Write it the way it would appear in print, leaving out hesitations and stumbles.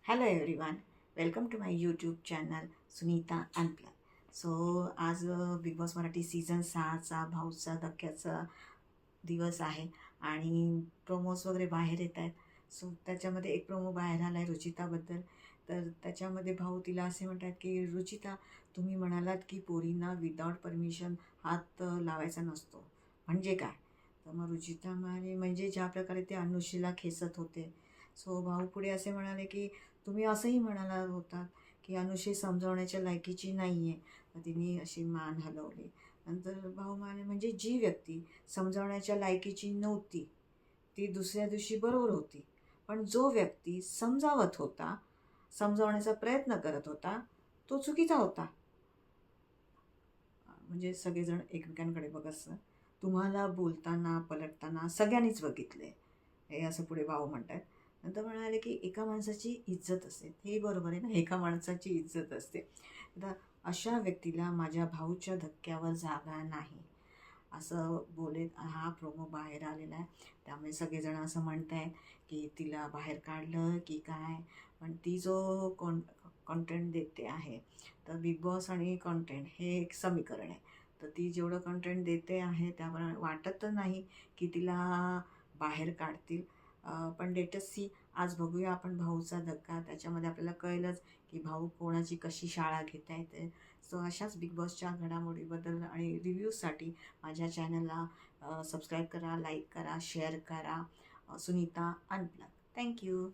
Hello everyone, welcome to my YouTube channel Sunita unplug. So आज Bigg Boss Marathi season 6चा भाऊचा धक्क्याचा दिवस आहे आणि प्रोमोज वगैरे बाहेर येत आहेत. सो त्याच्यामध्ये एक प्रोमो बाहेर आला आहे रुचिताबद्दल. तर त्याच्यामध्ये भाऊ तिला असे म्हणतात की रुचिता, तुम्ही म्हणालात की पोरींना विदाऊट परमिशन हात लावायचा नसतो, म्हणजे काय? तर मग रुचिता म्हणाली, म्हणजे ज्या प्रकारे ते अनुशीला खेचत होते. सो भाऊ पुढे असे म्हणाले की तुम्ही असंही म्हणाला होतात की अनुषे समजावण्याच्या लायकीची नाही आहे. तर तिने अशी मान हलवली. नंतर भाऊ म्हणाले, म्हणजे जी व्यक्ती समजावण्याच्या लायकीची नव्हती ती दुसऱ्या दिवशी बरोबर होती, पण जो व्यक्ती समजावत होता, समजावण्याचा प्रयत्न करत होता, तो चुकीचा होता. म्हणजे सगळेजण एकमेकांकडे बघत असतं. तुम्हाला बोलताना पलटताना सगळ्यांनीच बघितले, हे असं पुढे भाऊ म्हणतात. नंतर म्हणाले की एका माणसाची इज्जत असते. हे बरोबर आहे ना, एका माणसाची इज्जत असते. आता अशा व्यक्तीला माझ्या भाऊच्या धक्क्यावर जागा नाही, असं बोलत हा प्रोमो बाहेर आलेला आहे. त्यामुळे सगळेजण असं म्हणत आहेत की तिला बाहेर काढलं की काय. पण ती जो कॉन्टेंट देते आहे, तर बिग बॉस आणि कॉन्टेंट हे एक समीकरण आहे. तर ती जेवढं कंटेंट देते आहे त्याप्रमाणे वाटत तर नाही की तिला बाहेर काढतील. पण लेटेस्ट सी, आज बघूया आपण भाऊचा धक्का. त्याच्यामध्ये आपल्याला कळेलच की भाऊ कोणाची कशी शाळा घेता येते. सो अशाच बिग बॉसच्या घडामोडीबद्दल आणि रिव्ह्यूजसाठी माझ्या चॅनलला सबस्क्राईब करा, लाईक करा, शेअर करा. सुनीता अनप्लग. थँक्यू.